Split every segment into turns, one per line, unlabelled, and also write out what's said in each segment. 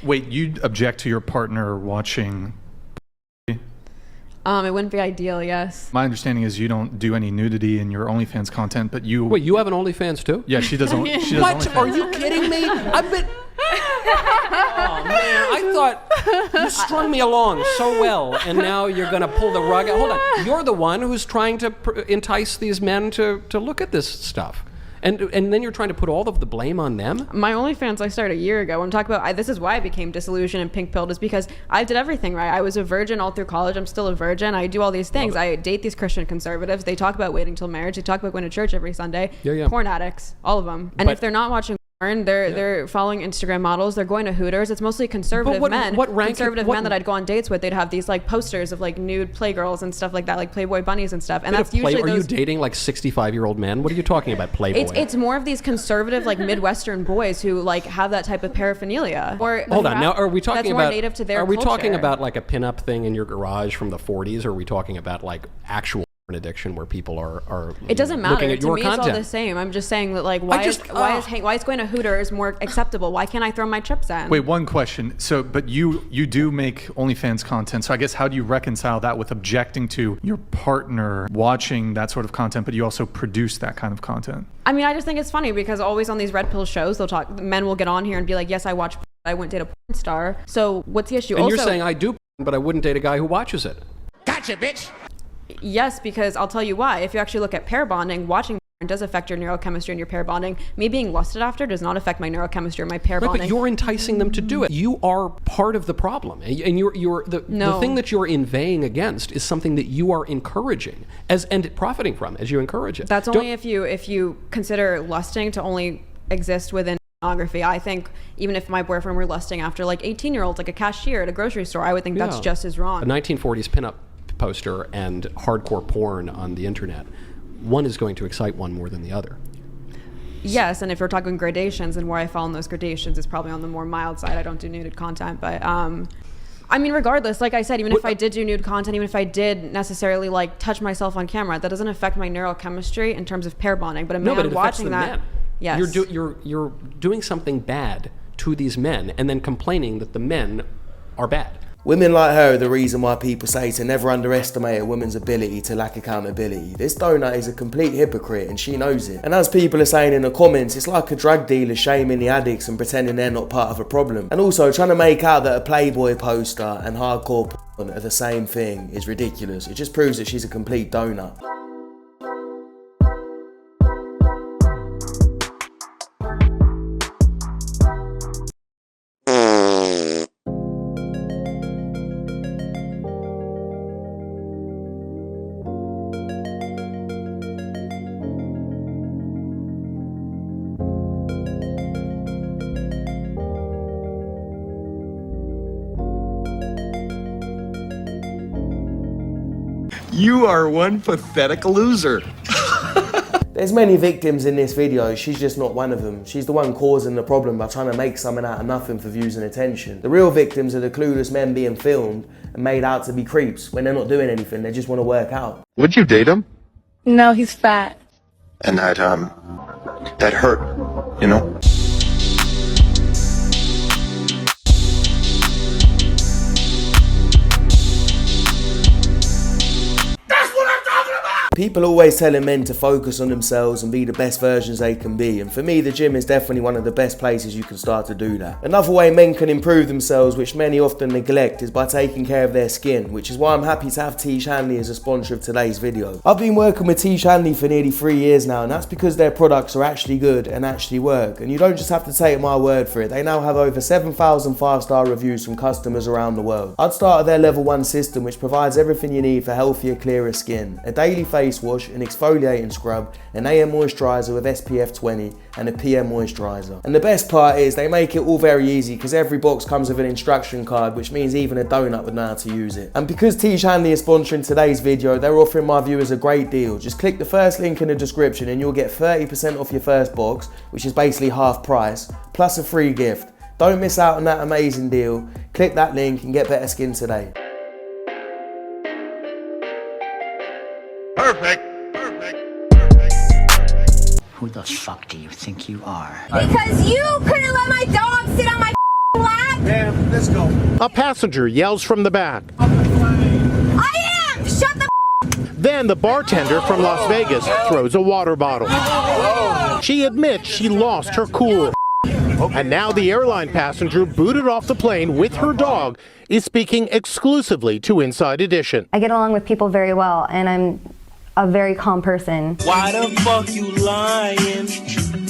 Wait, you object to your partner watching?
It wouldn't be ideal, yes.
My understanding is you don't do any nudity in your OnlyFans content, but you...
Wait, you have an OnlyFans too?
Yeah, she does. She does
what?
OnlyFans.
Are you kidding me? I've been... Oh, man, I thought you strung me along so well, and now you're going to pull the rug out. Hold on. You're the one who's trying to entice these men to look at this stuff. And then you're trying to put all of the blame on them?
My OnlyFans I started a year ago. I'm talking about, this is why I became disillusioned and pink-pilled, is because I did everything right. I was a virgin all through college. I'm still a virgin. I do all these things. I date these Christian conservatives. They talk about waiting till marriage. They talk about going to church every Sunday.
Yeah.
Porn addicts, all of them. And if they're not watching porn, they're following Instagram models. They're going to Hooters. It's mostly conservative men. Conservative men that I'd go on dates with. They'd have these like posters of like nude playgirls and stuff like that, like Playboy bunnies and stuff. And that's usually
Are you dating like 65-year-old men? What are you talking about, Playboy?
It's more of these conservative like Midwestern boys who like have that type of paraphernalia. Or
hold on, now are we talking about?
More native to their
Are we
culture.
talking about like a pinup thing in your garage from the 40s, or are we talking about like actual porn addiction where people are
it doesn't matter
looking at
to
your
me
content?
It's all the same. I'm just saying that like why is going to Hooters more acceptable? Why can't I throw my chips in?
Wait, one question. So, but you do make OnlyFans content. So I guess how do you reconcile that with objecting to your partner watching that sort of content, but you also produce that kind of content?
I mean, I just think it's funny because always on these red pill shows, they'll talk. Men will get on here and be like, "Yes, I watch. I wouldn't date a porn star." So what's the issue?
And
also,
you're saying I do, porn, but I wouldn't date a guy who watches it.
Gotcha, bitch.
Yes, because I'll tell you why. If you actually look at pair bonding, watching porn does affect your neurochemistry and your pair bonding. Me being lusted after does not affect my neurochemistry or my pair bonding.
But you're enticing them to do it. You are part of the problem, and the thing that you're inveighing against is something that you are encouraging and profiting from as you encourage it.
That's only if you consider lusting to only exist within pornography. I think even if my boyfriend were lusting after like 18-year-olds, like a cashier at a grocery store, I would think that's just as wrong.
A 1940s pinup poster and hardcore porn on the internet, one is going to excite one more than the other.
Yes, and if we're talking gradations, and where I fall in those gradations is probably on the more mild side. I don't do nuded content, but I mean, regardless, like I said, even if I did do nude content, even if I did necessarily like touch myself on camera, that doesn't affect my neurochemistry in terms of pair bonding. But a man watching that, yes,
you're doing something bad to these men and then complaining that the men are bad.
Women like her are the reason why people say to never underestimate a woman's ability to lack accountability. This donut is a complete hypocrite and she knows it. And as people are saying in the comments, it's like a drug dealer shaming the addicts and pretending they're not part of a problem. And also trying to make out that a Playboy poster and hardcore porn are the same thing is ridiculous. It just proves that she's a complete donut.
You are one pathetic loser.
There's many victims in this video, she's just not one of them. She's the one causing the problem by trying to make something out of nothing for views and attention. The real victims are the clueless men being filmed and made out to be creeps when they're not doing anything, they just want to work out.
Would you date him?
No, he's fat.
And that hurt, you know?
People are always telling men to focus on themselves and be the best versions they can be, and for me the gym is definitely one of the best places you can start to do that. Another way men can improve themselves, which many often neglect, is by taking care of their skin, which is why I'm happy to have Tiege Hanley as a sponsor of today's video. I've been working with Tiege Hanley for nearly 3 years now, and that's because their products are actually good and actually work, and you don't just have to take my word for it. They now have over 7,000 5-star reviews from customers around the world. I'd start at their level 1 system, which provides everything you need for healthier, clearer skin. A daily face wash, an exfoliating scrub, an AM moisturiser with SPF 20 and a PM moisturiser. And the best part is they make it all very easy because every box comes with an instruction card, which means even a donut would know how to use it. And because Tiege Hanley is sponsoring today's video, they're offering my viewers a great deal. Just click the first link in the description and you'll get 30% off your first box, which is basically half price, plus a free gift. Don't miss out on that amazing deal. Click that link and get better skin today.
Perfect.
Who the fuck do you think you are?
Because you couldn't let my dog sit on my lap Man, let's go.
A passenger yells from the back.
I am! Shut the
Then the bartender from Las Vegas throws a water bottle. She admits she lost her cool. And now the airline passenger booted off the plane with her dog is speaking exclusively to Inside Edition.
I get along with people very well, and I'm a very calm person.
Why the fuck you lying?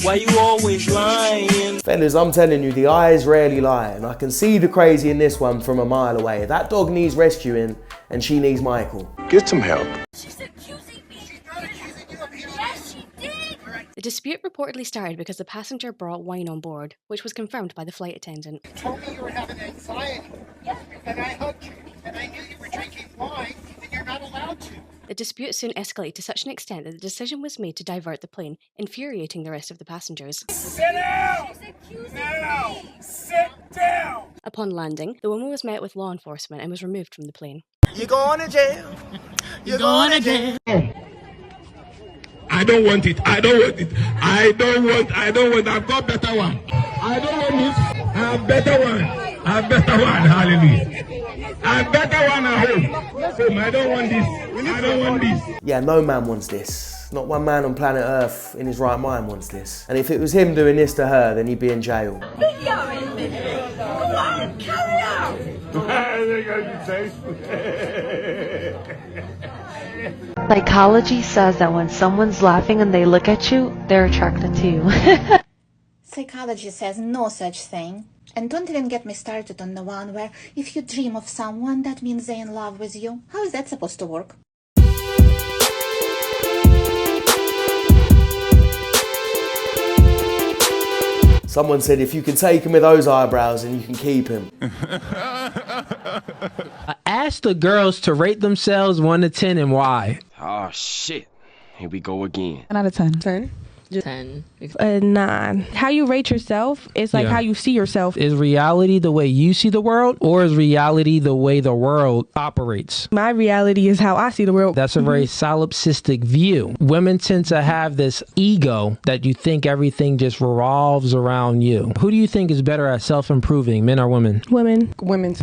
Why you always lying?
Fellas, I'm telling you, the eyes rarely lie, and I can see the crazy in this one from a mile away. That dog needs rescuing, and she needs Michael.
Get some help.
She's accusing me. Yes, she did.
The dispute reportedly started because the passenger brought wine on board, which was confirmed by the flight attendant.
You told me you were having anxiety, and I hugged you, and I knew you were drinking wine, and you're not allowed to.
The dispute soon escalated to such an extent that the decision was made to divert the plane, infuriating the rest of the passengers.
Sit down! Now! Sit down!
Upon landing, the woman was met with law enforcement and was removed from the plane.
You're going to jail. You're going to jail.
I don't want it. I don't want it. I don't want. I've got better one. I don't want this. I have better one. I have better one. Hallelujah. I have better one at home. I don't want this. I don't want this.
Yeah, no man wants this. Not one man on planet Earth in his right mind wants this. And if it was him doing this to her, then he'd be in jail.
Go on, carry on.
Psychology says that when someone's laughing and they look at you, they're attracted to you.
Psychology says no such thing. And don't even get me started on the one where if you dream of someone, that means they're in love with you. How is that supposed to work?
Someone said if you can take him with those eyebrows, then you can keep him.
I asked the girls to rate themselves 1 to 10 and why.
Oh shit. Here we go again.
10 out of 10.
10.
10. 9. How you rate yourself is like how you see yourself.
Is reality the way you see the world, or is reality the way the world operates?
My reality is how I see the world.
That's a very solipsistic view. Women tend to have this ego that you think everything just revolves around you. Who do you think is better at self-improving, men or women?
Women.
Women.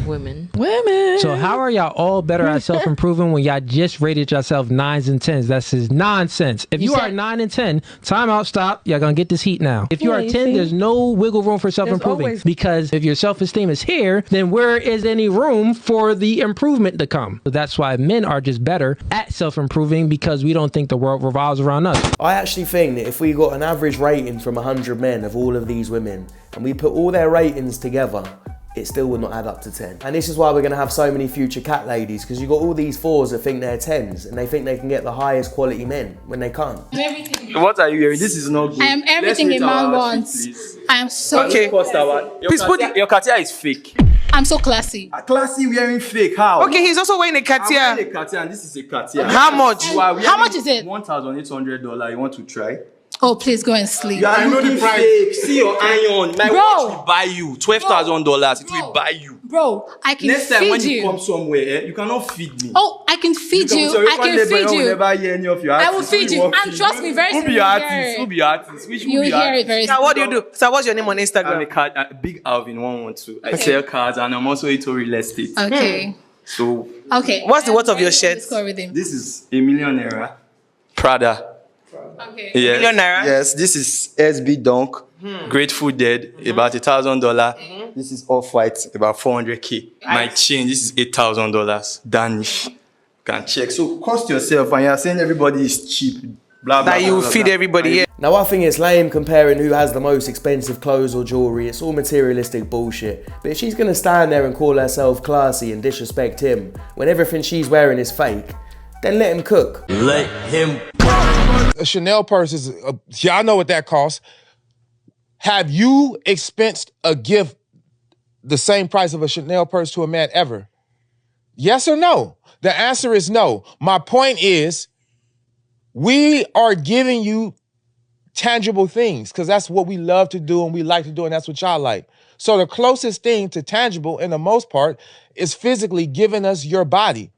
So how are y'all all better at self-improving when y'all just rated yourself 9s and 10s? That's just nonsense. If you are 9 and 10, time out, stop. Y'all gonna get this heat now. If you are 10, there's no wiggle room for self-improving. Because if your self-esteem is here, then where is any room for the improvement to come? So that's why men are just better at self-improving, because we don't think the world revolves around us.
I actually think that if we got an average rating from 100 men of all of these women, and we put all their ratings together, it still would not add up to 10. And this is why we're going to have so many future cat ladies, because you've got all these 4s that think they're 10s, and they think they can get the highest quality men when they can't.
What are you hearing? This is not good.
I am everything a man wants. I am so...
Okay. Please put your Katia is fake.
I'm so classy.
Classy wearing fake, how?
Okay, he's also wearing a Katia.
I'm wearing a Katia and this is a Katia.
How much?
How much is it?
$1,800. You want to try?
Oh, please go and sleep.
You are looking fake. See your iron. My watch will buy you $12,000. It will buy you.
Bro, I can
Next time
feed
when
you.
you come somewhere, you cannot feed me.
Oh, I can feed you. I can feed you.
Never hear any of your
I will feed you. And trust me, very soon
Who be artist? Who be artist? Which
you'll hear it very soon.
Now, what do you do? So, what's your name on Instagram?
I'm a big Alvin 112. I sell cars and I'm also into real estate.
Okay.
So.
Okay.
What's the worth of your shirt?
This is a million naira. Prada.
Okay.
Yes.
Million naira?
Yes. This is SB Dunk. Grateful Dead. About $1,000. This is Off-White. About $400K. My chain. This is $8,000. Danish. You can check. So cost yourself, and you're saying everybody is cheap. Blah, blah,
That you
blah,
feed
blah.
everybody. Yeah.
Now I think it's lame comparing who has the most expensive clothes or jewellery. It's all materialistic bullshit. But if she's going to stand there and call herself classy and disrespect him when everything she's wearing is fake, then let him cook.
Let him.
A Chanel purse is, y'all know what that costs. Have you expensed a gift the same price of a Chanel purse to a man ever? Yes or no? The answer is no. My point is, we are giving you tangible things because that's what we love to do and we like to do, and that's what y'all like. So the closest thing to tangible, in the most part, is physically giving us your body.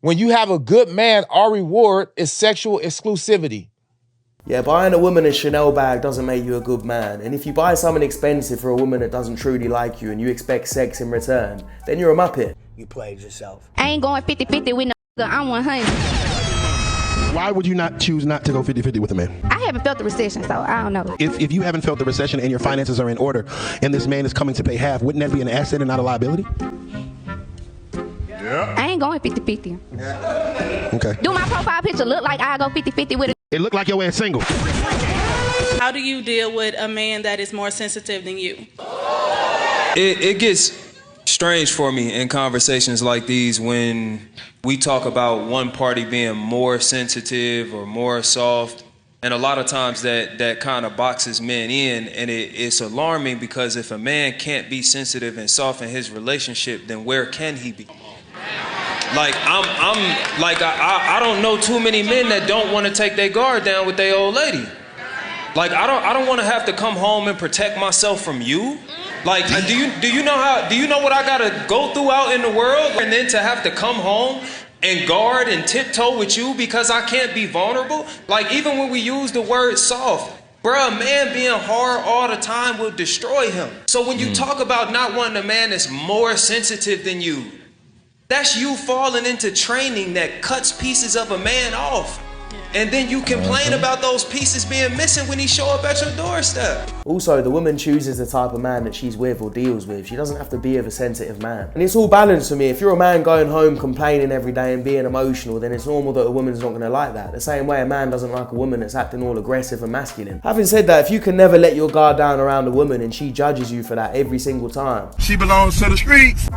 When you have a good man, our reward is sexual exclusivity.
Yeah, buying a woman a Chanel bag doesn't make you a good man. And if you buy something expensive for a woman that doesn't truly like you and you expect sex in return, then you're a muppet.
You played yourself.
I ain't going 50-50 with no I'm 100.
Why would you not choose not to go 50-50 with a man?
I haven't felt the recession, so I don't know.
If you haven't felt the recession and your finances are in order and this man is coming to pay half, wouldn't that be an asset and not a liability?
Yeah. I ain't going 50-50.
Yeah. Okay.
Do my profile picture look like I go 50-50 with it?
It looked like your ass single.
How do you deal with a man that is more sensitive than you?
It gets strange for me in conversations like these when we talk about one party being more sensitive or more soft. And a lot of times that kind of boxes men in, and it's alarming because if a man can't be sensitive and soft in his relationship, then where can he be? Like I don't know too many men that don't want to take their guard down with their old lady. Like I don't want to have to come home and protect myself from you. Like do you know what I gotta go through out in the world, and then to have to come home and guard and tiptoe with you because I can't be vulnerable? Like even when we use the word soft, bruh, a man being hard all the time will destroy him. So when you talk about not wanting a man that's more sensitive than you, that's you falling into training that cuts pieces of a man off. And then you complain about those pieces being missing when he show up at your doorstep.
Also, the woman chooses the type of man that she's with or deals with. She doesn't have to be with a sensitive man. And it's all balanced for me. If you're a man going home complaining every day and being emotional, then it's normal that a woman's not going to like that. The same way a man doesn't like a woman that's acting all aggressive and masculine. Having said that, if you can never let your guard down around a woman and she judges you for that every single time,
She belongs to the streets.